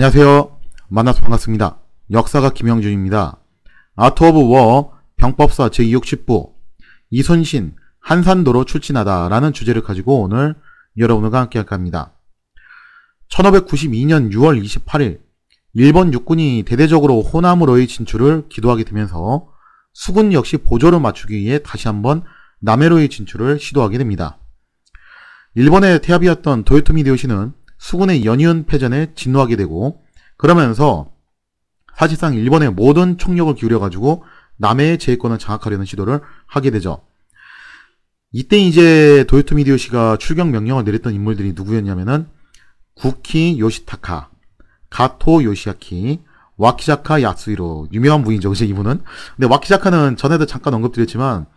안녕하세요. 만나서 반갑습니다. 역사가 김영준입니다. 아트 오브 워 병법사 제260부 이순신 한산도로 출진하다 라는 주제를 가지고 오늘 여러분과 함께 할까 합니다. 1592년 6월 28일 일본 육군이 대대적으로 호남으로의 진출을 기도하게 되면서 수군 역시 보조를 맞추기 위해 다시 한번 남해로의 진출을 시도하게 됩니다. 일본의 태압이었던 도요토미 히데요시는 수군의 연이은 패전에 진노하게 되고, 그러면서 사실상 일본의 모든 총력을 기울여가지고 남해의 제해권을 장악하려는 시도를 하게 되죠. 이때 이제 도요토미 히데요시가 출격 명령을 내렸던 인물들이 누구였냐면은 구키 요시타카, 가토 요시아키, 와키자카 야스히로, 유명한 분이죠, 그죠, 이분은. 근데 와키자카는 전에도 잠깐 언급드렸지만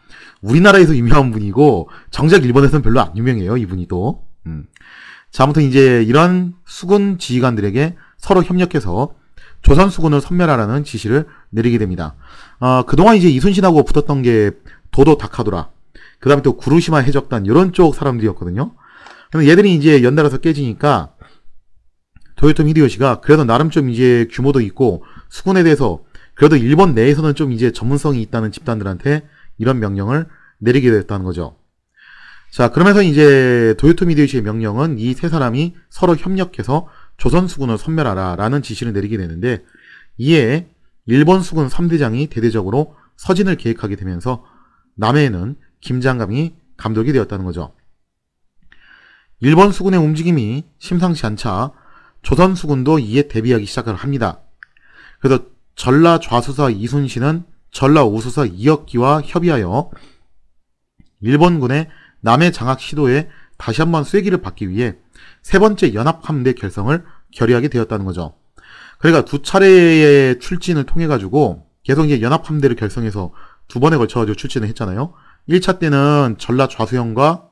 우리나라에서 유명한 분이고 정작 일본에서는 별로 안 유명해요, 이분이 또. 자, 아무튼 이제 이런 수군 지휘관들에게 서로 협력해서 조선 수군을 섬멸하라는 지시를 내리게 됩니다. 그동안 이제 이순신하고 붙었던 게 도도 다카도라, 그 다음에 또 구루시마 해적단, 이런 쪽 사람들이었거든요. 근데 얘들이 이제 연달아서 깨지니까 도요토미 히데요시가 그래도 나름 좀 이제 규모도 있고 수군에 대해서 그래도 일본 내에서는 좀 이제 전문성이 있다는 집단들한테 이런 명령을 내리게 됐다는 거죠. 자, 그러면서 이제 도요토미 히데요시의 명령은 이 세 사람이 서로 협력해서 조선 수군을 섬멸하라 라는 지시를 내리게 되는데, 이에 일본 수군 3대장이 대대적으로 서진을 계획하게 되면서 남해에는 김장감이 감독이 되었다는 거죠. 일본 수군의 움직임이 심상치 않자 조선 수군도 이에 대비하기 시작을 합니다. 그래서 전라 좌수사 이순신은 전라 우수사 이역기와 협의하여 일본군의 남해 장악 시도에 다시 한번 쐐기를 받기 위해 세 번째 연합함대 결성을 결의하게 되었다는 거죠. 그러니까 두 차례의 출진을 통해 가지고 계속 이제 연합함대를 결성해서 두 번에 걸쳐 가지고 출진을 했잖아요. 1차 때는 전라 좌수영과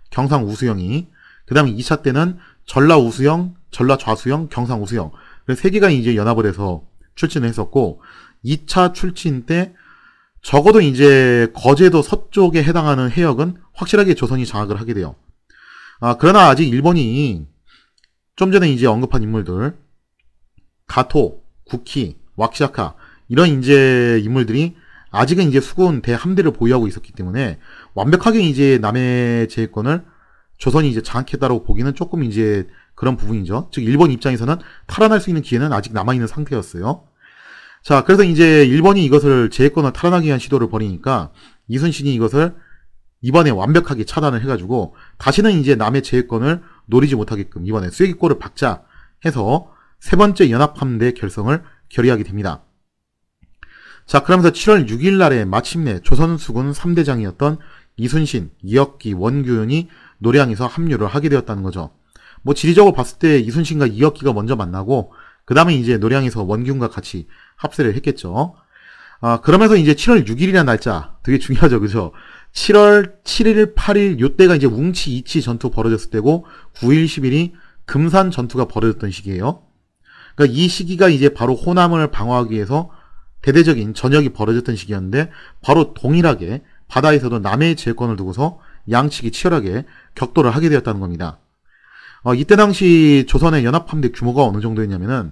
경상 우수영이, 그 다음에 2차 때는 전라 우수영, 전라 좌수영, 경상 우수영, 세 개가 이제 연합을 해서 출진을 했었고, 2차 출진 때 적어도 이제 거제도 서쪽에 해당하는 해역은 확실하게 조선이 장악을 하게 돼요. 그러나 아직 일본이 좀 전에 이제 언급한 인물들, 가토, 구키, 와키자카, 이런 이제 인물들이 아직은 이제 수군 대함대를 보유하고 있었기 때문에 완벽하게 이제 남해 제해권을 조선이 이제 장악했다고 보기는 조금 이제 그런 부분이죠. 즉 일본 입장에서는 탈환할 수 있는 기회는 아직 남아있는 상태였어요. 자, 그래서 이제 일본이 이것을 제해권을 탈환하기 위한 시도를 벌이니까 이순신이 이것을 이번에 완벽하게 차단을 해가지고 다시는 이제 남의 제해권을 노리지 못하게끔 이번에 쐐기골을 박자 해서 세 번째 연합함대 결성을 결의하게 됩니다. 자, 그러면서 7월 6일 날에 마침내 조선수군 3대장이었던 이순신, 이역기, 원규윤이 노량에서 합류를 하게 되었다는 거죠. 뭐 지리적으로 봤을 때 이순신과 이역기가 먼저 만나고 그 다음에 이제 노량에서 원균과 같이 합세를 했겠죠. 그러면서 이제 7월 6일이라는 날짜 되게 중요하죠, 그죠? 7월 7일, 8일 요때가 이제 웅치, 이치 전투 벌어졌을 때고 9일, 10일이 금산 전투가 벌어졌던 시기예요. 그러니까 이 시기가 이제 바로 호남을 방어하기 위해서 대대적인 전역이 벌어졌던 시기였는데, 바로 동일하게 바다에서도 남해의 제해권을 두고서 양측이 치열하게 격돌을 하게 되었다는 겁니다. 이때 당시 조선의 연합함대 규모가 어느 정도였냐면은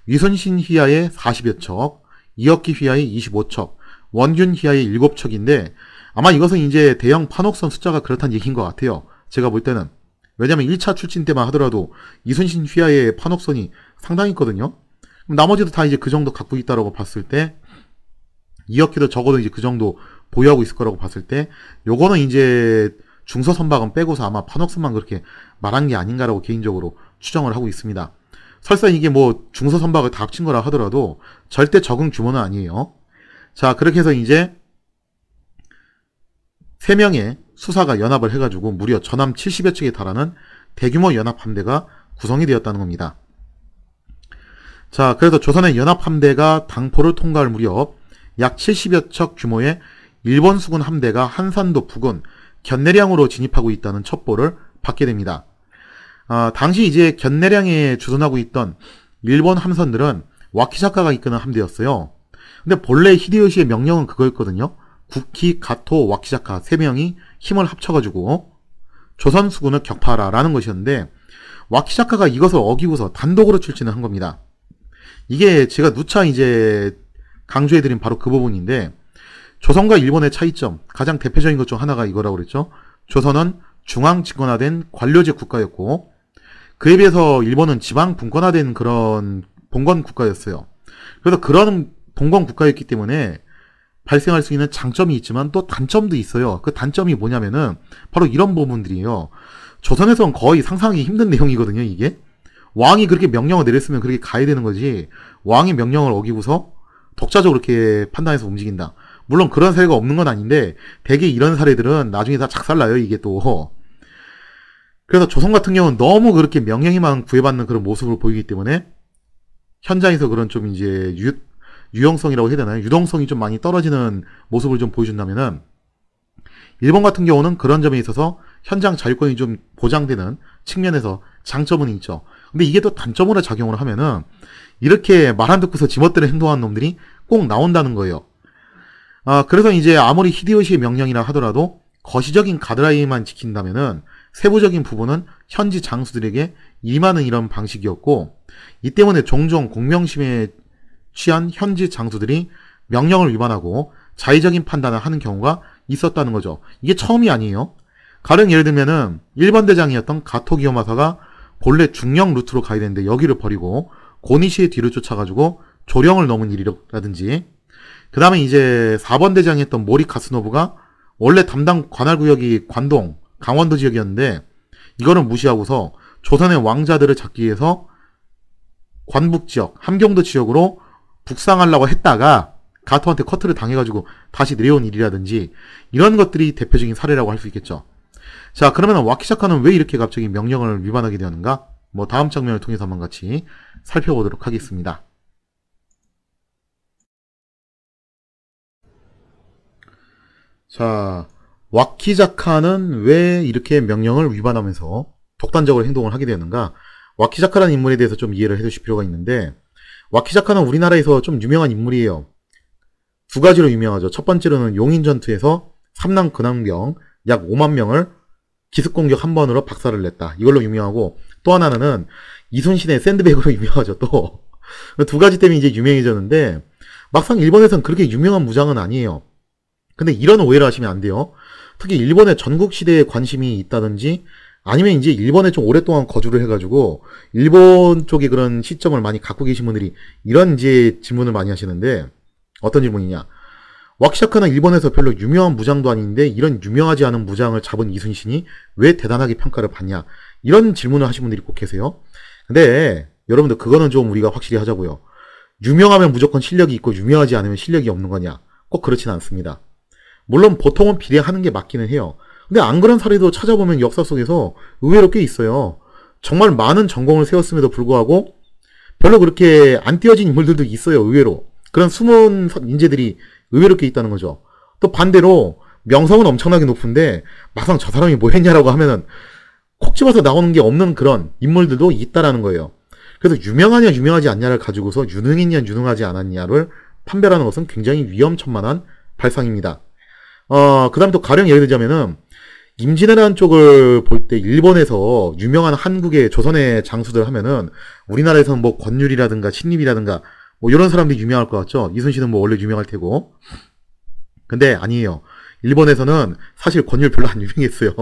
이순신 휘하에 40여 척, 이역기 휘하에 25척, 원균 휘하에 7척인데 아마 이것은 이제 대형 판옥선 숫자가 그렇다는 얘기인 것 같아요. 제가 볼 때는. 왜냐면 1차 출진 때만 하더라도 이순신 휘하의 판옥선이 상당히 있거든요. 그럼 나머지도 다 이제 그 정도 갖고 있다라고 봤을 때, 이역기도 적어도 이제 그 정도 보유하고 있을 거라고 봤을 때, 요거는 이제 중서선박은 빼고서 아마 판옥선만 그렇게 말한 게 아닌가라고 개인적으로 추정을 하고 있습니다. 설사 이게 뭐 중서선박을 다 합친 거라 하더라도 절대 적은 규모는 아니에요. 자, 그렇게 해서 이제 3명의 수사가 연합을 해가지고 무려 전함 70여 척에 달하는 대규모 연합함대가 구성이 되었다는 겁니다. 자, 그래서 조선의 연합함대가 당포를 통과할 무렵 약 70여 척 규모의 일본 수군 함대가 한산도 부근 견내량으로 진입하고 있다는 첩보를 받게 됩니다. 당시 이제 견내량에 주둔하고 있던 일본 함선들은 와키자카가 이끄는 함대였어요. 근데 본래 히데요시의 명령은 그거였거든요. 구키, 가토, 와키자카 3명이 힘을 합쳐가지고 조선 수군을 격파하라 라는 것이었는데, 와키자카가 이것을 어기고서 단독으로 출진을 한 겁니다. 이게 제가 누차 이제 강조해드린 바로 그 부분인데, 조선과 일본의 차이점, 가장 대표적인 것 중 하나가 이거라고 그랬죠. 조선은 중앙 집권화된 관료제 국가였고, 그에 비해서 일본은 지방 분권화된 그런 봉건 국가였어요. 그래서 그런 봉건 국가였기 때문에 발생할 수 있는 장점이 있지만 또 단점도 있어요. 그 단점이 뭐냐면은 바로 이런 부분들이에요. 조선에서는 거의 상상하기 힘든 내용이거든요, 이게. 왕이 그렇게 명령을 내렸으면 그렇게 가야 되는 거지, 왕의 명령을 어기고서 독자적으로 이렇게 판단해서 움직인다. 물론 그런 사례가 없는 건 아닌데 대개 이런 사례들은 나중에 다 작살나요, 이게 또. 그래서 조선 같은 경우는 너무 그렇게 명령에만 구애받는 그런 모습을 보이기 때문에 현장에서 그런 좀 이제 유용성이라고 해야 되나요? 유동성이 좀 많이 떨어지는 모습을 좀 보여준다면은, 일본 같은 경우는 그런 점에 있어서 현장 자율권이 좀 보장되는 측면에서 장점은 있죠. 근데 이게 또 단점으로 작용을 하면은 이렇게 말 안 듣고서 지멋대로 행동하는 놈들이 꼭 나온다는 거예요. 그래서 이제 아무리 히데요시의 명령이라 하더라도 거시적인 가드라인만 지킨다면은 세부적인 부분은 현지 장수들에게 임하는 이런 방식이었고, 이 때문에 종종 공명심에 취한 현지 장수들이 명령을 위반하고 자의적인 판단을 하는 경우가 있었다는 거죠. 이게 처음이 아니에요. 가령 예를 들면은 일본 대장이었던 가토 기요마사가 본래 중령 루트로 가야 되는데 여기를 버리고 고니시의 뒤를 쫓아가지고 조령을 넘은 일이라든지, 그 다음에 이제 4번 대장이었던 모리 가스노부가 원래 담당 관할구역이 관동, 강원도 지역이었는데 이거를 무시하고서 조선의 왕자들을 잡기 위해서 관북지역, 함경도 지역으로 북상하려고 했다가 가토한테 커트를 당해가지고 다시 내려온 일이라든지, 이런 것들이 대표적인 사례라고 할 수 있겠죠. 자, 그러면 와키자카는 왜 이렇게 갑자기 명령을 위반하게 되었는가? 다음 장면을 통해서 한번 같이 살펴보도록 하겠습니다. 자, 와키자카는 왜 이렇게 명령을 위반하면서 독단적으로 행동을 하게 되었는가? 와키자카라는 인물에 대해서 좀 이해를 해두실 필요가 있는데, 와키자카는 우리나라에서 좀 유명한 인물이에요. 두 가지로 유명하죠. 첫 번째로는 용인전투에서 삼남 근황병 약 5만 명을 기습공격 한 번으로 박살을 냈다. 이걸로 유명하고, 또 하나는 이순신의 샌드백으로 유명하죠. 또 두 가지 때문에 이제 유명해졌는데, 막상 일본에서는 그렇게 유명한 무장은 아니에요. 근데 이런 오해를 하시면 안 돼요. 특히 일본의 전국시대에 관심이 있다든지, 아니면 이제 일본에 좀 오랫동안 거주를 해가지고 일본 쪽에 그런 시점을 많이 갖고 계신 분들이 이런 이제 질문을 많이 하시는데, 어떤 질문이냐? 와키자카는 일본에서 별로 유명한 무장도 아닌데 이런 유명하지 않은 무장을 잡은 이순신이 왜 대단하게 평가를 받냐? 이런 질문을 하신 분들이 꼭 계세요. 근데 여러분들, 그거는 좀 우리가 확실히 하자고요. 유명하면 무조건 실력이 있고 유명하지 않으면 실력이 없는 거냐? 꼭 그렇지는 않습니다. 물론 보통은 비례하는 게 맞기는 해요. 근데 안 그런 사례도 찾아보면 역사 속에서 의외로 꽤 있어요. 정말 많은 전공을 세웠음에도 불구하고 별로 그렇게 안 띄어진 인물들도 있어요, 의외로. 그런 숨은 인재들이 의외로 꽤 있다는 거죠. 또 반대로 명성은 엄청나게 높은데 막상 저 사람이 뭐 했냐라고 하면은 콕 집어서 나오는 게 없는 그런 인물들도 있다라는 거예요. 그래서 유명하냐 유명하지 않냐를 가지고서 유능했냐 유능하지 않았냐를 판별하는 것은 굉장히 위험천만한 발상입니다. 그 다음에 또 가령 예를 들자면은 임진왜란 쪽을 볼 때 일본에서 유명한 한국의 조선의 장수들 하면은 우리나라에서는 뭐 권율이라든가 신립이라든가 뭐 이런 사람들이 유명할 것 같죠. 이순신은 뭐 원래 유명할 테고. 근데 아니에요. 일본에서는 사실 권율 별로 안 유명했어요.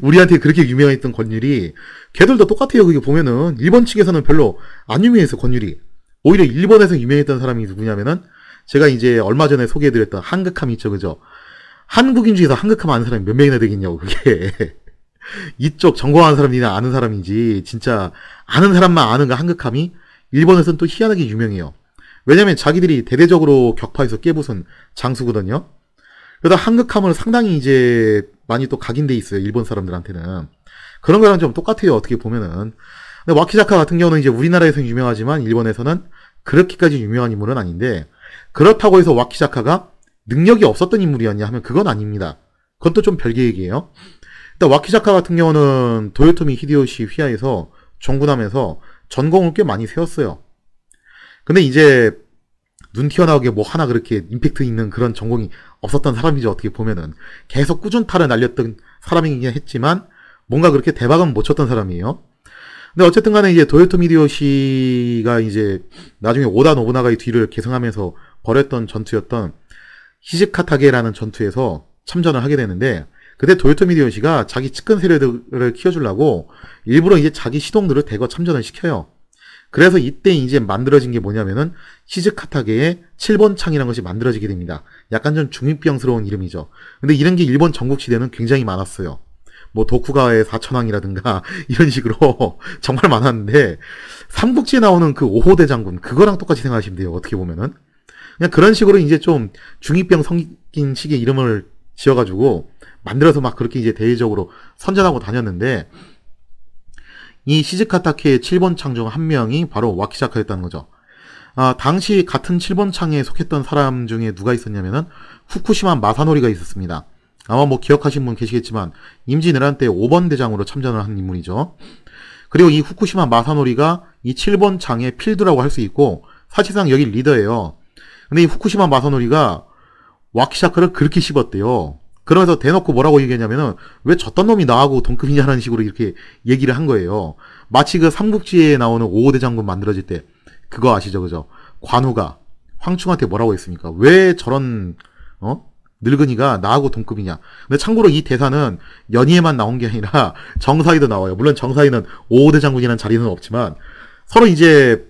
우리한테 그렇게 유명했던 권율이 걔들도 똑같아요. 그게 보면은 일본 측에서는 별로 안 유명했어, 권율이. 오히려 일본에서 유명했던 사람이 누구냐면은 제가 이제 얼마 전에 소개해드렸던 한극함 있죠, 그죠? 한국인 중에서 한극함 아는 사람이 몇 명이나 되겠냐고, 그게. 이쪽 전공하는 사람이나 아는 사람이지, 진짜 아는 사람만 아는 그 한극함이 일본에서는 또 희한하게 유명해요. 왜냐면 자기들이 대대적으로 격파해서 깨부순 장수거든요. 그래서 한극함을 상당히 이제 많이 또 각인돼 있어요, 일본 사람들한테는. 그런 거랑 좀 똑같아요, 어떻게 보면은. 근데 와키자카 같은 경우는 이제 우리나라에서는 유명하지만 일본에서는 그렇게까지 유명한 인물은 아닌데, 그렇다고 해서 와키자카가 능력이 없었던 인물이었냐 하면 그건 아닙니다. 그건 또 좀 별개 얘기예요. 일단 와키자카 같은 경우는 도요토미 히데요시 휘하에서 정군하면서 전공을 꽤 많이 세웠어요. 근데 이제 눈 튀어나오게 뭐 하나 그렇게 임팩트 있는 그런 전공이 없었던 사람이죠, 어떻게 보면은. 계속 꾸준타를 날렸던 사람이긴 했지만 뭔가 그렇게 대박은 못 쳤던 사람이에요. 근데 어쨌든 간에 이제 도요토미 히데요시가 이제 나중에 오다 노부나가의 뒤를 계승하면서 벌였던 전투였던 히즈카타게라는 전투에서 참전을 하게 되는데, 그때 도요토미 히데요시가 자기 측근 세력들을 키워주려고 일부러 이제 자기 시동들을 대거 참전을 시켜요. 그래서 이때 이제 만들어진 게 뭐냐면은 히즈카타게의 7번 창이라는 것이 만들어지게 됩니다. 약간 좀 중이병스러운 이름이죠. 근데 이런 게 일본 전국시대는 굉장히 많았어요. 뭐 도쿠가와의 사천왕이라든가 이런 식으로 정말 많았는데, 삼국지에 나오는 그 오호대 장군 그거랑 똑같이 생각하시면 돼요. 어떻게 보면은 그냥 그런 식으로 이제 좀 중이병 성긴 식의 이름을 지어가지고 만들어서 막 그렇게 이제 대외적으로 선전하고 다녔는데, 이 시즈카타케의 7번 창 중 한 명이 바로 와키자카였다는 거죠. 당시 같은 7번 창에 속했던 사람 중에 누가 있었냐면은 후쿠시마 마사노리가 있었습니다. 아마 뭐 기억하신 분 계시겠지만 임진왜란 때 5번 대장으로 참전을 한 인물이죠. 그리고 이 후쿠시마 마사노리가 이 7번 창의 필두라고 할 수 있고 사실상 여기 리더예요. 근데 이 후쿠시마 마사노리가 와키자카를 그렇게 씹었대요. 그러면서 대놓고 뭐라고 얘기했냐면은 왜 저딴 놈이 나하고 동급이냐는 식으로 이렇게 얘기를 한 거예요. 마치 그 삼국지에 나오는 5호 대장군 만들어질 때 그거 아시죠, 그죠? 관우가 황충한테 뭐라고 했습니까? 왜 저런 늙은이가 나하고 동급이냐. 근데 참고로 이 대사는 연희에만 나온 게 아니라 정사위도 나와요. 물론 정사위는 5호 대장군이라는 자리는 없지만 서로 이제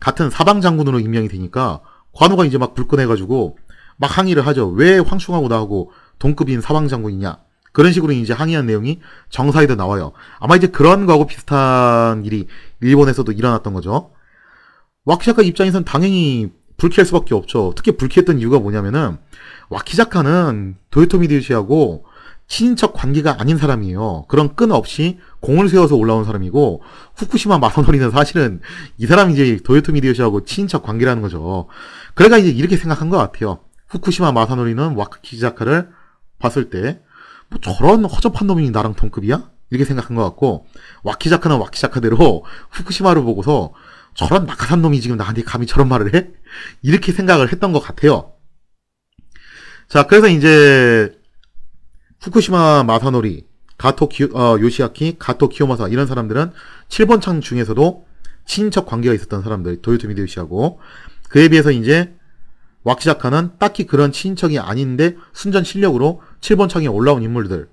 같은 사방장군으로 임명이 되니까 관우가 이제 막 불끈해가지고 막 항의를 하죠. 왜 황충하고 나하고 동급인 사방장군이냐. 그런 식으로 이제 항의한 내용이 정사에도 나와요. 아마 이제 그런 거하고 비슷한 일이 일본에서도 일어났던 거죠. 와키자카 입장에서는 당연히 불쾌할 수밖에 없죠. 특히 불쾌했던 이유가 뭐냐면은 와키자카는 도요토미 히데요시하고 친인척 관계가 아닌 사람이에요. 그런 끈 없이 공을 세워서 올라온 사람이고, 후쿠시마 마사노리는 사실은 이 사람이 이제 도요토미 히데요시하고 친인척 관계라는 거죠. 그러니까 이제 이렇게 생각한 것 같아요. 후쿠시마 마사노리는 와키자카를 봤을 때 뭐 저런 허접한 놈이 나랑 동급이야? 이렇게 생각한 것 같고, 와키자카는 와키자카대로 후쿠시마를 보고서 저런 낙하산 놈이 지금 나한테 감히 저런 말을 해? 이렇게 생각을 했던 것 같아요. 자, 그래서 이제 후쿠시마 마사노리, 요시아키, 가토 키요마사 이런 사람들은 7번 창 중에서도 친인척 관계가 있었던 사람들, 도요토미 히데요시하고. 그에 비해서 이제 와키자카는 딱히 그런 친인척이 아닌데 순전 실력으로 7번 창에 올라온 인물들.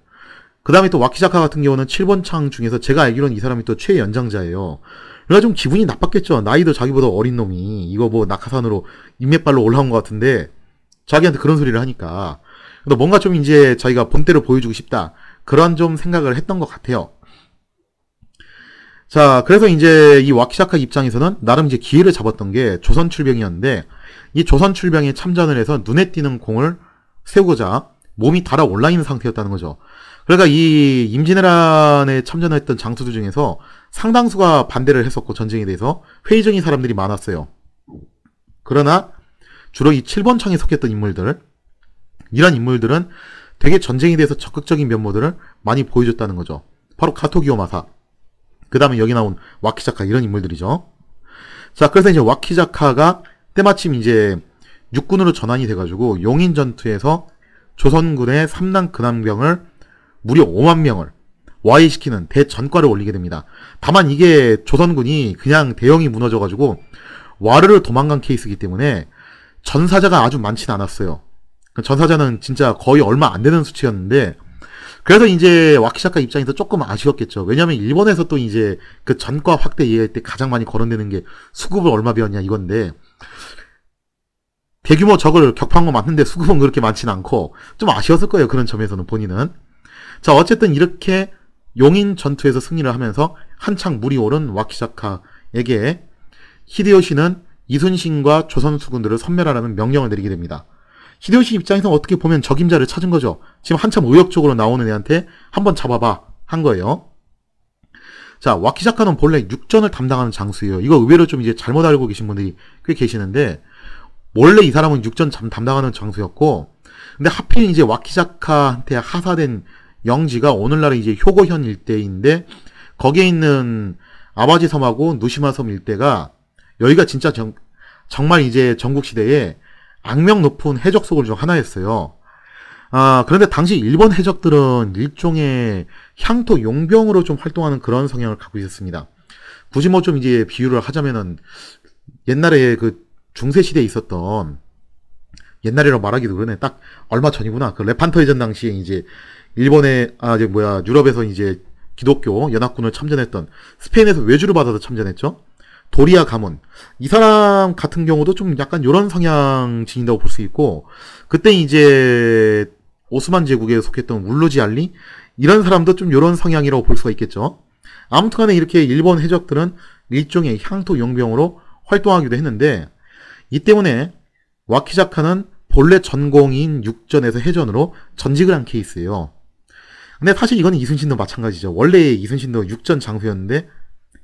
그 다음에 또 와키자카 같은 경우는 7번 창 중에서 제가 알기로는 이 사람이 또 최연장자예요. 그래가 좀 기분이 나빴겠죠. 나이도 자기보다 어린 놈이 이거 뭐 낙하산으로 인맥발로 올라온 것 같은데 자기한테 그런 소리를 하니까 뭔가 좀 이제 자기가 본때를 보여주고 싶다, 그런 좀 생각을 했던 것 같아요. 자, 그래서 이제 이 와키자카 입장에서는 나름 이제 기회를 잡았던 게 조선 출병이었는데, 이 조선 출병에 참전을 해서 눈에 띄는 공을 세우고자 몸이 달아올라 있는 상태였다는 거죠. 그러니까 이 임진왜란에 참전했던 장수들 중에서 상당수가 반대를 했었고, 전쟁에 대해서 회의적인 사람들이 많았어요. 그러나 주로 이 7번 창에 속했던 인물들, 이런 인물들은 되게 전쟁에 대해서 적극적인 면모들을 많이 보여줬다는 거죠. 바로 가토 기요마사, 그 다음에 여기 나온 와키자카, 이런 인물들이죠. 자, 그래서 이제 와키자카가 때마침 이제 육군으로 전환이 돼가지고 용인 전투에서 조선군의 삼남 근함병을 무려 5만 명을 와해시키는 대전과를 올리게 됩니다. 다만 이게 조선군이 그냥 대형이 무너져가지고 와르를 도망간 케이스이기 때문에 전사자가 아주 많진 않았어요. 전사자는 진짜 거의 얼마 안 되는 수치였는데, 그래서 이제 와키자카 입장에서 조금 아쉬웠겠죠. 왜냐면 일본에서 또 이제 그 전과 확대 얘기할 때 가장 많이 거론되는 게 수급을 얼마 배웠냐 이건데, 대규모 적을 격파한 거 맞는데 수급은 그렇게 많진 않고 좀 아쉬웠을 거예요. 그런 점에서는 본인은. 자, 어쨌든 이렇게 용인 전투에서 승리를 하면서 한창 물이 오른 와키자카에게 히데요시는 이순신과 조선 수군들을 섬멸하라는 명령을 내리게 됩니다. 히데요시 입장에서 어떻게 보면 적임자를 찾은 거죠. 지금 한참 의욕적으로 나오는 애한테 한번 잡아봐 한 거예요. 자, 와키자카는 본래 육전을 담당하는 장수예요. 이거 의외로 좀 이제 잘못 알고 계신 분들이 꽤 계시는데, 원래 이 사람은 육전 담당하는 장수였고, 근데 하필 이제 와키자카한테 하사된 영지가 오늘날의 이제 효고현 일대인데, 거기에 있는 아바지 섬하고 누시마 섬 일대가 여기가 진짜 정말 이제 전국시대에 악명 높은 해적소굴 중 하나였어요. 그런데 당시 일본 해적들은 일종의 향토 용병으로 좀 활동하는 그런 성향을 갖고 있었습니다. 굳이 뭐 좀 이제 비유를 하자면은 옛날에 그 중세시대에 있었던, 옛날이라고 말하기도 그러네. 딱 얼마 전이구나. 그 레판터 해전 당시에 이제 유럽에서 이제 기독교 연합군을 참전했던, 스페인에서 외주를 받아서 참전했죠. 도리아 가문. 이 사람 같은 경우도 좀 약간 요런 성향 지닌다고 볼 수 있고, 그때 이제 오스만 제국에 속했던 울루지 알리? 이런 사람도 좀 요런 성향이라고 볼 수가 있겠죠. 아무튼 간에 이렇게 일본 해적들은 일종의 향토 용병으로 활동하기도 했는데, 이 때문에 와키자카는 본래 전공인 육전에서 해전으로 전직을 한 케이스예요. 근데 사실 이건 이순신도 마찬가지죠. 원래 이순신도 육전 장수였는데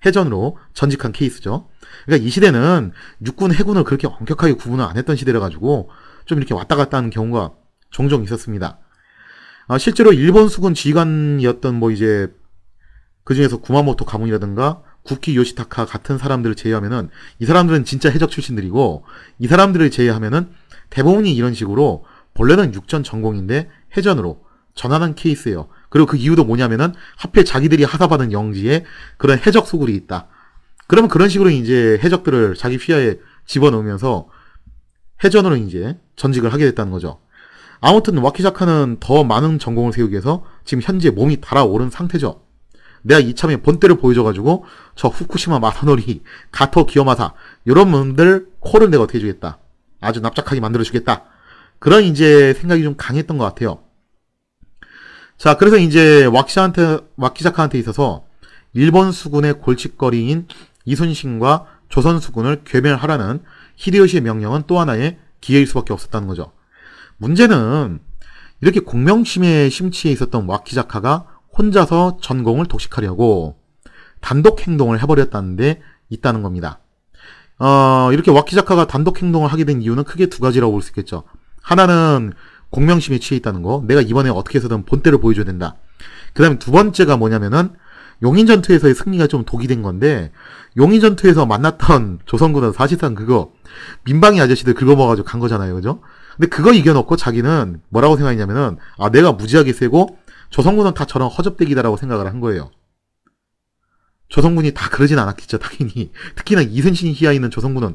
해전으로 전직한 케이스죠. 그러니까 이 시대는 육군, 해군을 그렇게 엄격하게 구분을 안 했던 시대라 가지고 좀 이렇게 왔다 갔다 하는 경우가 종종 있었습니다. 실제로 일본 수군 지휘관이었던 뭐 이제 그 중에서 구마모토 가문이라든가 구키 요시타카 같은 사람들을 제외하면은, 이 사람들은 진짜 해적 출신들이고, 이 사람들을 제외하면은 대부분이 이런 식으로 본래는 육전 전공인데 해전으로 전환한 케이스예요. 그리고 그 이유도 뭐냐면은 하필 자기들이 하사받은 영지에 그런 해적 수굴이 있다. 그러면 그런 식으로 이제 해적들을 자기 휘하에 집어넣으면서 해전으로 이제 전직을 하게 됐다는 거죠. 아무튼 와키자카는 더 많은 전공을 세우기 위해서 지금 현재 몸이 달아오른 상태죠. 내가 이참에 본때를 보여줘가지고 저 후쿠시마 마사노리, 가토 기요마사 이런 분들 코를 내가 어떻게 해주겠다. 아주 납작하게 만들어주겠다. 그런 이제 생각이 좀 강했던 것 같아요. 자, 그래서 이제 와키자카한테 있어서 일본 수군의 골칫거리인 이순신과 조선 수군을 괴멸하라는 히데요시의 명령은 또 하나의 기회일 수밖에 없었다는 거죠. 문제는 이렇게 공명심에 심취해 있었던 와키자카가 혼자서 전공을 독식하려고 단독 행동을 해버렸다는 데 있다는 겁니다. 이렇게 와키자카가 단독 행동을 하게 된 이유는 크게 두 가지라고 볼 수 있겠죠. 하나는 공명심에 취해 있다는 거. 내가 이번에 어떻게 해서든 본때를 보여줘야 된다. 그 다음에 두 번째가 뭐냐면은 용인전투에서의 승리가 좀 독이 된 건데, 용인전투에서 만났던 조선군은 사실상 그거 민방위 아저씨들 긁어먹어가지고 간 거잖아요. 그죠? 근데 그거 이겨놓고 자기는 뭐라고 생각했냐면은, 내가 무지하게 세고 조선군은 다 저런 허접대기다라고 생각을 한 거예요. 조선군이 다 그러진 않았겠죠, 당연히. 특히나 이순신 휘하에 있는 조선군은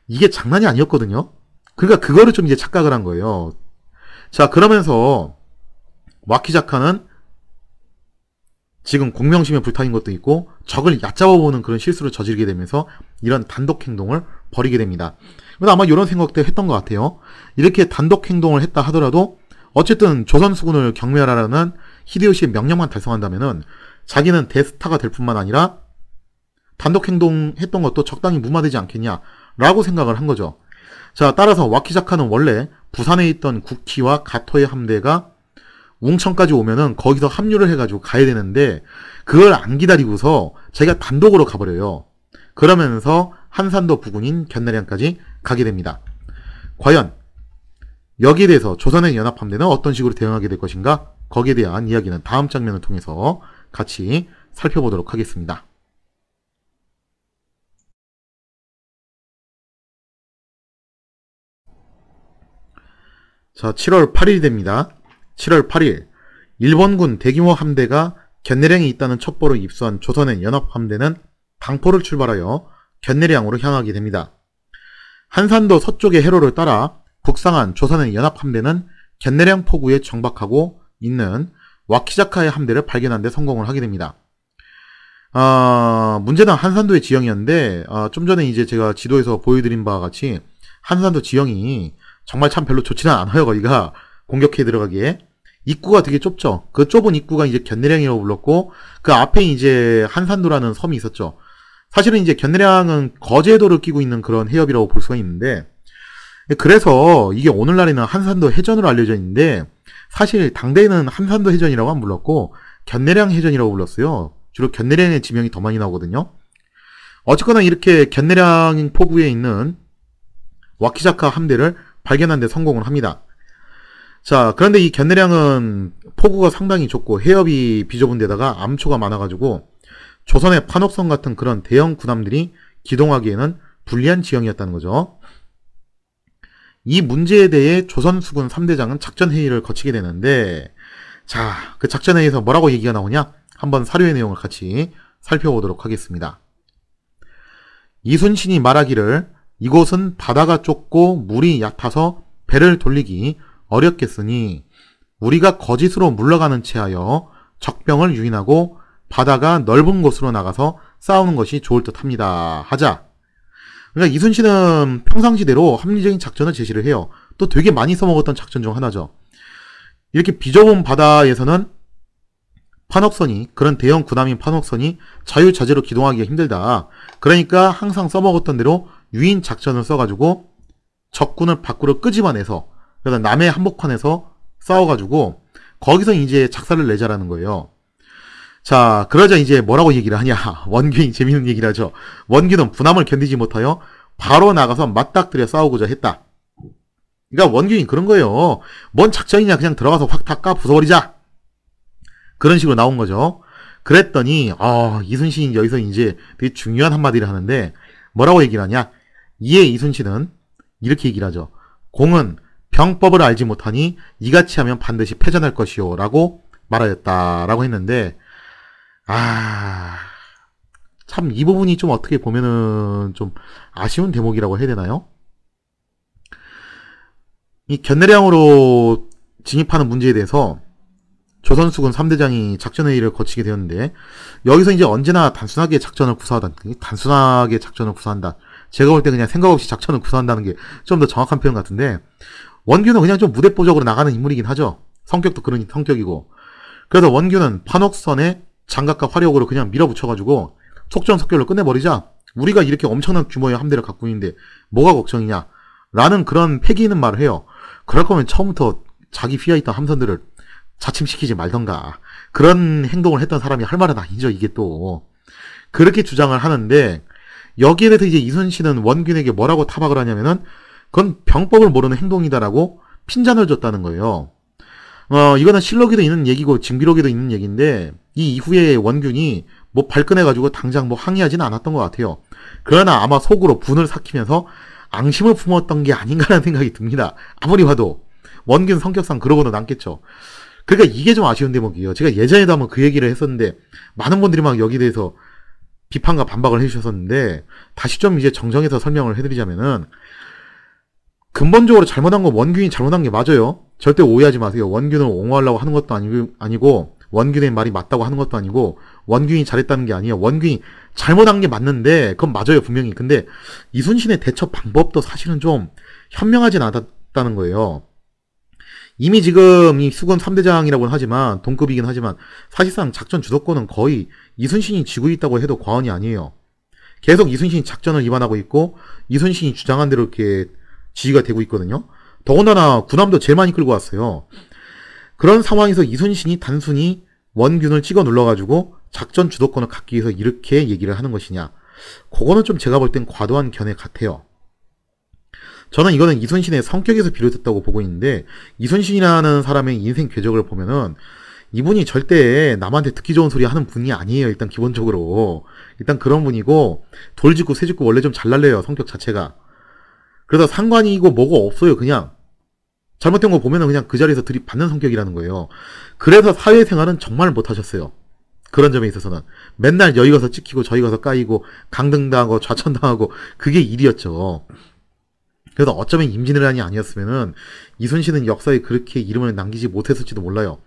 이게 장난이 아니었거든요. 그러니까 그거를 좀 이제 착각을 한 거예요. 자, 그러면서 와키자카는 지금 공명심에 불타는 것도 있고 적을 얕잡아보는 그런 실수를 저지르게 되면서 이런 단독 행동을 벌이게 됩니다. 근데 아마 이런 생각도 했던 것 같아요. 이렇게 단독 행동을 했다 하더라도 어쨌든 조선 수군을 경멸하라는 히데요시의 명령만 달성한다면은 자기는 대스타가 될 뿐만 아니라 단독 행동했던 것도 적당히 무마되지 않겠냐라고 생각을 한 거죠. 자, 따라서 와키자카는 원래 부산에 있던 구키와 가토의 함대가 웅천까지 오면은 거기서 합류를 해가지고 가야 되는데 그걸 안 기다리고서 자기가 단독으로 가버려요. 그러면서 한산도 부근인 견나량까지 가게 됩니다. 과연 여기에 대해서 조선의 연합함대는 어떤 식으로 대응하게 될 것인가? 거기에 대한 이야기는 다음 장면을 통해서 같이 살펴보도록 하겠습니다. 자, 7월 8일이 됩니다. 7월 8일 일본군 대규모 함대가 견내량에 있다는 첩보를 입수한 조선의 연합함대는 당포를 출발하여 견내량으로 향하게 됩니다. 한산도 서쪽의 해로를 따라 북상한 조선의 연합함대는 견내량 포구에 정박하고 있는 와키자카의 함대를 발견한 데 성공을 하게 됩니다. 문제는 한산도의 지형이었는데 좀 전에 이제 제가 지도에서 보여드린 바와 같이 한산도 지형이 정말 참 별로 좋지는 않아요. 거기가 공격해 들어가기에 입구가 되게 좁죠. 그 좁은 입구가 이제 견내량이라고 불렀고 그 앞에 이제 한산도라는 섬이 있었죠. 사실은 이제 견내량은 거제도를 끼고 있는 그런 해협이라고 볼 수가 있는데, 그래서 이게 오늘날에는 한산도 해전으로 알려져 있는데 사실 당대에는 한산도 해전이라고 안 불렀고 견내량 해전이라고 불렀어요. 주로 견내량의 지명이 더 많이 나오거든요. 어쨌거나 이렇게 견내량 포구에 있는 와키자카 함대를 발견한 데 성공을 합니다. 자, 그런데 이 견내량은 포구가 상당히 좁고 해협이 비좁은 데다가 암초가 많아가지고 조선의 판옥성 같은 그런 대형 군함들이 기동하기에는 불리한 지형이었다는 거죠. 이 문제에 대해 조선 수군 3대장은 작전회의를 거치게 되는데, 자, 그 작전회의에서 뭐라고 얘기가 나오냐? 한번 사료의 내용을 같이 살펴보도록 하겠습니다. 이순신이 말하기를 이곳은 바다가 좁고 물이 얕아서 배를 돌리기 어렵겠으니 우리가 거짓으로 물러가는 체하여 적병을 유인하고 바다가 넓은 곳으로 나가서 싸우는 것이 좋을 듯합니다. 하자. 그러니까 이순신은 평상시대로 합리적인 작전을 제시를 해요. 또 되게 많이 써먹었던 작전 중 하나죠. 이렇게 비좁은 바다에서는 판옥선이, 그런 대형 군함인 판옥선이 자유자재로 기동하기가 힘들다. 그러니까 항상 써먹었던 대로 유인 작전을 써가지고 적군을 밖으로 끄집어내서, 그러다 남해 한복판에서 싸워가지고 거기서 이제 작사를 내자라는 거예요. 자, 그러자 이제 뭐라고 얘기를 하냐. 원균이 재밌는 얘기를 하죠. 원균은 분함을 견디지 못하여 바로 나가서 맞닥뜨려 싸우고자 했다. 그러니까 원균이 그런 거예요. 뭔 작전이냐, 그냥 들어가서 확 다 부숴버리자. 그런 식으로 나온 거죠. 그랬더니 이순신이 여기서 이제 되게 중요한 한마디를 하는데 뭐라고 얘기를 하냐. 이에 이순신은 이렇게 얘기를 하죠. 공은 병법을 알지 못하니 이같이 하면 반드시 패전할 것이요 라고 말하였다라고 했는데, 참 이 부분이 좀 어떻게 보면은 좀 아쉬운 대목이라고 해야 되나요? 이 견내량으로 진입하는 문제에 대해서 조선수군 3대장이 작전회의를 거치게 되었는데, 여기서 이제 언제나 단순하게 작전을 구사한다. 제가 볼 때 그냥 생각 없이 작전을 구사한다는 게 좀 더 정확한 표현 같은데, 원균은 그냥 좀 무대뽀적으로 나가는 인물이긴 하죠. 성격도 그런 성격이고. 그래서 원균은 판옥선에 장갑과 화력으로 그냥 밀어붙여가지고 속전속결로 끝내버리자. 우리가 이렇게 엄청난 규모의 함대를 갖고 있는데 뭐가 걱정이냐 라는 그런 패기 있는 말을 해요. 그럴 거면 처음부터 자기 휘하있던 함선들을 자침시키지 말던가. 그런 행동을 했던 사람이 할 말은 아니죠. 이게 또 그렇게 주장을 하는데, 여기에 대해서 이제 이순신은 원균에게 뭐라고 타박을 하냐면은 그건 병법을 모르는 행동이다라고 핀잔을 줬다는 거예요. 이거는 실록에도 있는 얘기고 징비록에도 있는 얘기인데, 이 이후에 원균이 뭐 발끈해가지고 당장 뭐 항의하지는 않았던 것 같아요. 그러나 아마 속으로 분을 삭히면서 앙심을 품었던 게 아닌가라는 생각이 듭니다. 아무리 봐도 원균 성격상 그러고는 남겠죠. 그러니까 이게 좀 아쉬운 대목이에요. 제가 예전에도 한번 그 얘기를 했었는데 많은 분들이 막 여기에 대해서 비판과 반박을 해주셨었는데, 다시 좀 이제 정정해서 설명을 해드리자면은, 근본적으로 잘못한 건 원균이 잘못한 게 맞아요. 절대 오해하지 마세요. 원균을 옹호하려고 하는 것도 아니고 원균의 말이 맞다고 하는 것도 아니고 원균이 잘했다는 게 아니에요. 원균이 잘못한 게 맞는데 그건 맞아요, 분명히. 근데 이순신의 대처 방법도 사실은 좀 현명하진 않았다는 거예요. 이미 지금 이 수군 3대장이라고는 하지만, 동급이긴 하지만 사실상 작전 주도권은 거의 이순신이 쥐고 있다고 해도 과언이 아니에요. 계속 이순신이 작전을 위반하고 있고 이순신이 주장한 대로 이렇게 지휘가 되고 있거든요. 더군다나 군함도 제일 많이 끌고 왔어요. 그런 상황에서 이순신이 단순히 원균을 찍어 눌러가지고 작전 주도권을 갖기 위해서 이렇게 얘기를 하는 것이냐, 그거는 좀 제가 볼 땐 과도한 견해 같아요. 저는 이거는 이순신의 성격에서 비롯했다고 보고 있는데, 이순신이라는 사람의 인생 궤적을 보면은 이분이 절대 남한테 듣기 좋은 소리 하는 분이 아니에요. 일단 기본적으로. 일단 그런 분이고, 돌직구 새직구 원래 좀 잘 날려요, 성격 자체가. 그래서 상관이고 뭐고 없어요. 그냥 잘못된 거 보면은 그냥 그 자리에서 들이받는 성격이라는 거예요. 그래서 사회생활은 정말 못하셨어요. 그런 점에 있어서는 맨날 여기 가서 찍히고 저기 가서 까이고 강등당하고 좌천당하고 그게 일이었죠. 그래서 어쩌면 임진왜란이 아니었으면은 이순신은 역사에 그렇게 이름을 남기지 못했을지도 몰라요.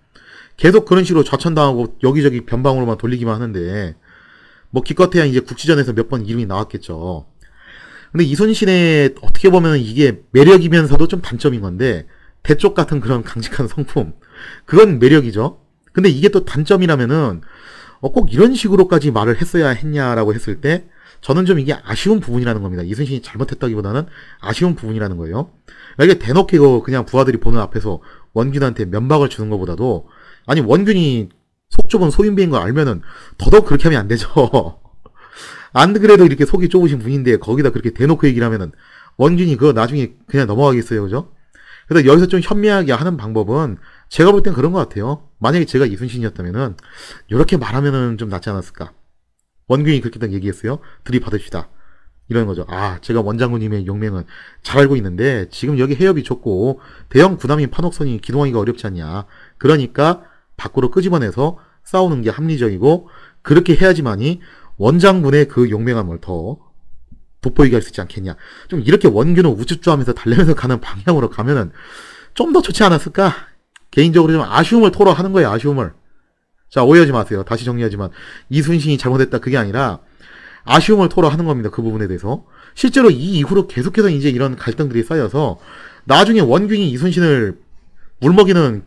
계속 그런 식으로 좌천당하고 여기저기 변방으로만 돌리기만 하는데, 뭐 기껏해야 이제 국지전에서 몇 번 이름이 나왔겠죠. 근데 이순신의 어떻게 보면 이게 매력이면서도 좀 단점인 건데, 대쪽 같은 그런 강직한 성품, 그건 매력이죠. 근데 이게 또 단점이라면은 꼭 이런 식으로까지 말을 했어야 했냐라고 했을 때 저는 좀 이게 아쉬운 부분이라는 겁니다. 이순신이 잘못했다기보다는 아쉬운 부분이라는 거예요. 이게 대놓고 그냥 부하들이 보는 앞에서 원균한테 면박을 주는 것보다도, 아니 원균이 속 좁은 소인배인 걸 알면은 더더욱 그렇게 하면 안 되죠. 안 그래도 이렇게 속이 좁으신 분인데 거기다 그렇게 대놓고 얘기를 하면은 원균이 그거 나중에 그냥 넘어가겠어요, 그죠? 그래서 여기서 좀 현명하게 하는 방법은 제가 볼 땐 그런 것 같아요. 만약에 제가 이순신이었다면은 이렇게 말하면은 좀 낫지 않았을까? 원균이 그렇게 딱 얘기했어요. 들이받읍시다. 이런 거죠. 제가 원장군님의 용맹은 잘 알고 있는데 지금 여기 해협이 좁고 대형 군함인 판옥선이 기동하기가 어렵지 않냐. 그러니까 밖으로 끄집어내서 싸우는 게 합리적이고 그렇게 해야지만이 원장군의 그 용맹함을 더 돋보이게 할 수 있지 않겠냐. 좀 이렇게 원균을 우쭈쭈하면서 달래면서 가는 방향으로 가면은 좀 더 좋지 않았을까? 개인적으로 좀 아쉬움을 토로하는 거예요. 아쉬움을. 자, 오해하지 마세요. 다시 정리하지만 이순신이 잘못했다 그게 아니라 아쉬움을 토로하는 겁니다. 그 부분에 대해서. 실제로 이 이후로 계속해서 이제 이런 갈등들이 쌓여서 나중에 원균이 이순신을 물먹이는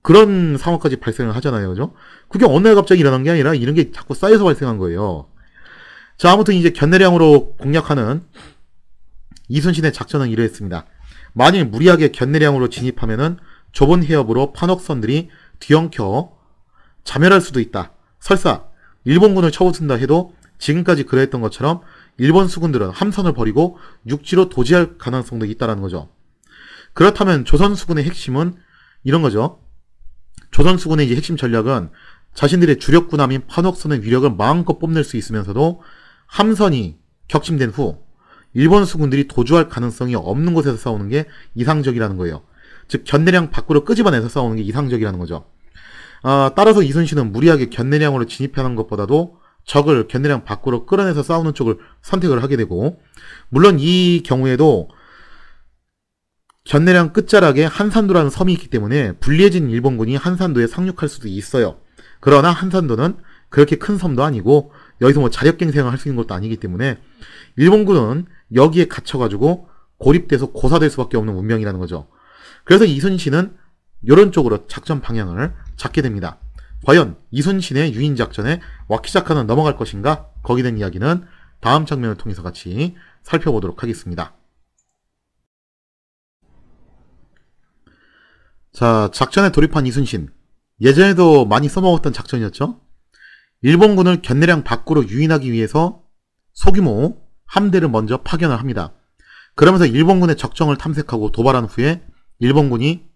그런 상황까지 발생을 하잖아요. 그죠? 그게 어느 날 갑자기 일어난 게 아니라 이런 게 자꾸 쌓여서 발생한 거예요. 자, 아무튼 이제 견내량으로 공략하는 이순신의 작전은 이러했습니다. 만일 무리하게 견내량으로 진입하면은 좁은 해협으로 판옥선들이 뒤엉켜 자멸할 수도 있다. 설사 일본군을 쳐붙은다 해도 지금까지 그랬던 것처럼 일본 수군들은 함선을 버리고 육지로 도지할 가능성도 있다는 거죠. 그렇다면 조선 수군의 핵심은 이런 거죠. 조선 수군의 이제 핵심 전략은 자신들의 주력 군함인 판옥선의 위력을 마음껏 뽐낼 수 있으면서도 함선이 격침된 후 일본 수군들이 도주할 가능성이 없는 곳에서 싸우는 게 이상적이라는 거예요. 즉 견내량 밖으로 끄집어내서 싸우는 게 이상적이라는 거죠. 따라서 이순신은 무리하게 견내량으로 진입하는 것보다도 적을 견내량 밖으로 끌어내서 싸우는 쪽을 선택을 하게 되고, 물론 이 경우에도 견내량 끝자락에 한산도라는 섬이 있기 때문에 불리해진 일본군이 한산도에 상륙할 수도 있어요. 그러나 한산도는 그렇게 큰 섬도 아니고 여기서 뭐 자력갱생을 할 수 있는 것도 아니기 때문에 일본군은 여기에 갇혀가지고 고립돼서 고사될 수밖에 없는 운명이라는 거죠. 그래서 이순신은 이런 쪽으로 작전 방향을 잡게 됩니다. 과연 이순신의 유인작전에 와키자카는 넘어갈 것인가? 거기에 대한 이야기는 다음 장면을 통해서 같이 살펴보도록 하겠습니다. 자, 작전에 돌입한 이순신. 예전에도 많이 써먹었던 작전이었죠. 일본군을 견내량 밖으로 유인하기 위해서 소규모 함대를 먼저 파견을 합니다. 그러면서 일본군의 적정을 탐색하고 도발한 후에 일본군이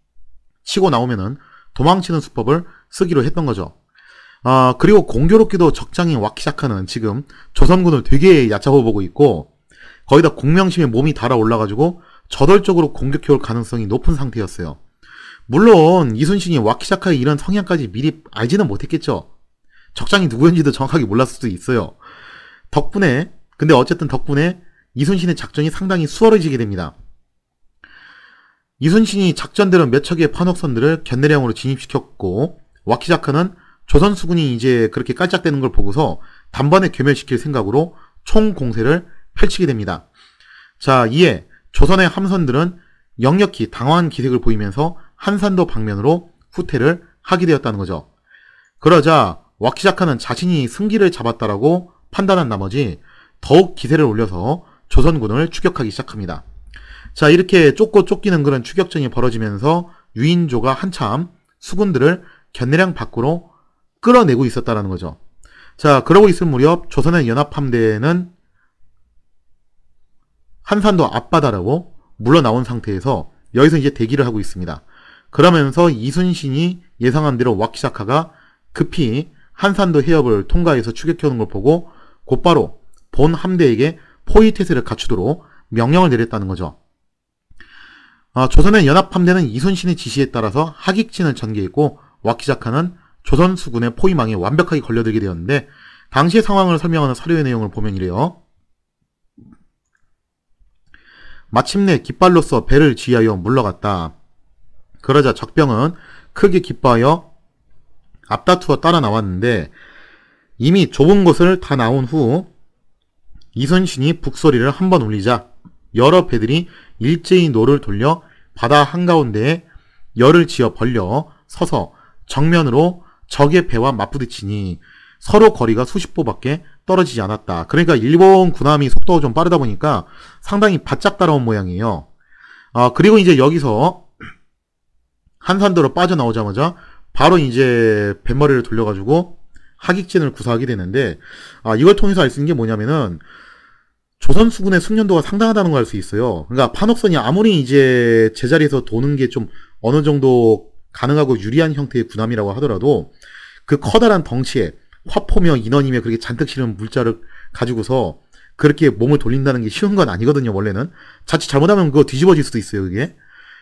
치고 나오면은 도망치는 수법을 쓰기로 했던 거죠. 그리고 공교롭게도 적장인 와키자카는 지금 조선군을 되게 얕잡아 보고 있고, 거기다 공명심에 몸이 달아올라가지고 저돌적으로 공격해올 가능성이 높은 상태였어요. 물론 이순신이 와키자카의 이런 성향까지 미리 알지는 못했겠죠. 적장이 누구인지도 정확하게 몰랐을 수도 있어요. 근데 어쨌든 덕분에 이순신의 작전이 상당히 수월해지게 됩니다. 이순신이 작전대로 몇 척의 판옥선들을 견내량으로 진입시켰고, 와키자카는 조선 수군이 이제 그렇게 깔짝대는 걸 보고서 단번에 괴멸시킬 생각으로 총공세를 펼치게 됩니다. 자, 이에 조선의 함선들은 역력히 당황한 기색을 보이면서 한산도 방면으로 후퇴를 하게 되었다는 거죠. 그러자 와키자카는 자신이 승기를 잡았다라고 판단한 나머지 더욱 기세를 올려서 조선군을 추격하기 시작합니다. 자, 이렇게 쫓고 쫓기는 그런 추격전이 벌어지면서 유인조가 한참 수군들을 견내량 밖으로 끌어내고 있었다는 거죠. 자, 그러고 있을 무렵 조선의 연합함대는 한산도 앞바다라고 물러나온 상태에서 여기서 이제 대기를 하고 있습니다. 그러면서 이순신이 예상한 대로 와키자카가 급히 한산도 해협을 통과해서 추격해오는 걸 보고 곧바로 본 함대에게 포위태세를 갖추도록 명령을 내렸다는 거죠. 조선의 연합함대는 이순신의 지시에 따라서 하객진을 전개했고, 와키자카는 조선 수군의 포위망에 완벽하게 걸려들게 되었는데, 당시의 상황을 설명하는 사료의 내용을 보면 이래요. 마침내 깃발로서 배를 지휘하여 물러갔다. 그러자 적병은 크게 기뻐하여 앞다투어 따라 나왔는데, 이미 좁은 곳을 다 나온 후 이순신이 북소리를 한번 울리자 여러 배들이 일제히 노를 돌려 바다 한가운데에 열을 지어 벌려 서서 정면으로 적의 배와 맞부딪히니 서로 거리가 수십 보밖에 떨어지지 않았다. 그러니까 일본 군함이 속도가 좀 빠르다 보니까 상당히 바짝 따라온 모양이에요. 그리고 이제 여기서 한산도로 빠져나오자마자 바로 이제 뱃머리를 돌려가지고 하객진을 구사하게 되는데, 이걸 통해서 알 수 있는 게 뭐냐면은 조선 수군의 숙련도가 상당하다는 걸 알 수 있어요. 그러니까 판옥선이 아무리 이제 제자리에서 도는 게 좀 어느 정도 가능하고 유리한 형태의 군함이라고 하더라도 그 커다란 덩치에 화포며 인원이며 그렇게 잔뜩 실은 물자를 가지고서 그렇게 몸을 돌린다는 게 쉬운 건 아니거든요. 원래는 자칫 잘못하면 그거 뒤집어질 수도 있어요. 그게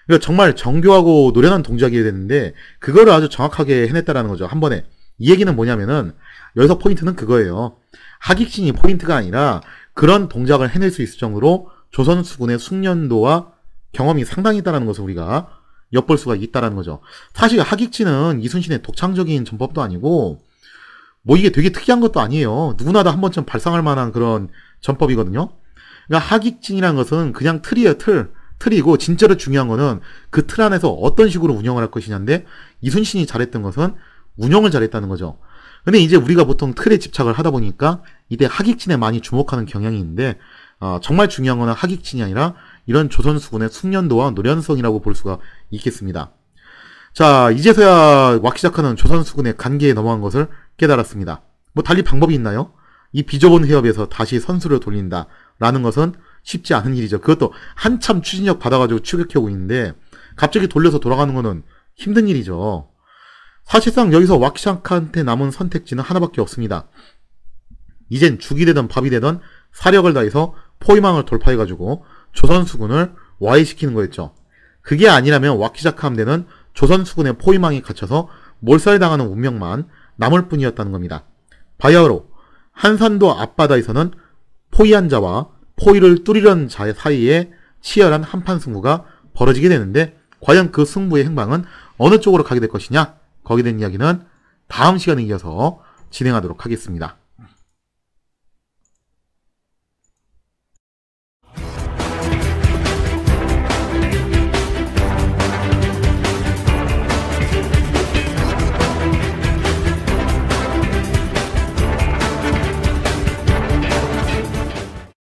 그러니까 정말 정교하고 노련한 동작이어야 되는데 그거를 아주 정확하게 해냈다라는 거죠. 한 번에. 이 얘기는 뭐냐면은 여기서 포인트는 그거예요. 하객진이 포인트가 아니라 그런 동작을 해낼 수 있을 정도로 조선 수군의 숙련도와 경험이 상당히 있다는 것을 우리가 엿볼 수가 있다는 거죠. 사실 하객진은 이순신의 독창적인 전법도 아니고 뭐 이게 되게 특이한 것도 아니에요. 누구나 다 한 번쯤 발상할 만한 그런 전법이거든요. 그러니까 하객진이라는 것은 그냥 틀이에요. 틀이고 진짜로 중요한 거는 그 틀 안에서 어떤 식으로 운영을 할 것이냐인데 이순신이 잘했던 것은 운영을 잘했다는 거죠. 근데 이제 우리가 보통 틀에 집착을 하다 보니까 이때 하객진에 많이 주목하는 경향이 있는데 정말 중요한 거는 하객진이 아니라 이런 조선 수군의 숙련도와 노련성이라고 볼 수가 있겠습니다. 자, 이제서야 왁시작하는 조선 수군의 간계에 넘어간 것을 깨달았습니다. 뭐 달리 방법이 있나요? 이 비좁은 해협에서 다시 선수를 돌린다 라는 것은 쉽지 않은 일이죠. 그것도 한참 추진력 받아가지고 추격해오고 있는데 갑자기 돌려서 돌아가는 거는 힘든 일이죠. 사실상 여기서 왁시작한테 남은 선택지는 하나밖에 없습니다. 이젠 죽이 되든 밥이 되든 사력을 다해서 포위망을 돌파해가지고 조선 수군을 와해시키는 거였죠. 그게 아니라면 왁시작하 함대는 조선 수군의 포위망에 갇혀서 몰살당하는 운명만 남을 뿐이었다는 겁니다. 바야흐로 한산도 앞바다에서는 포위한 자와 포위를 뚫으려는 자 사이에 치열한 한판 승부가 벌어지게 되는데 과연 그 승부의 행방은 어느 쪽으로 가게 될 것이냐? 거기에 대한 이야기는 다음 시간에 이어서 진행하도록 하겠습니다.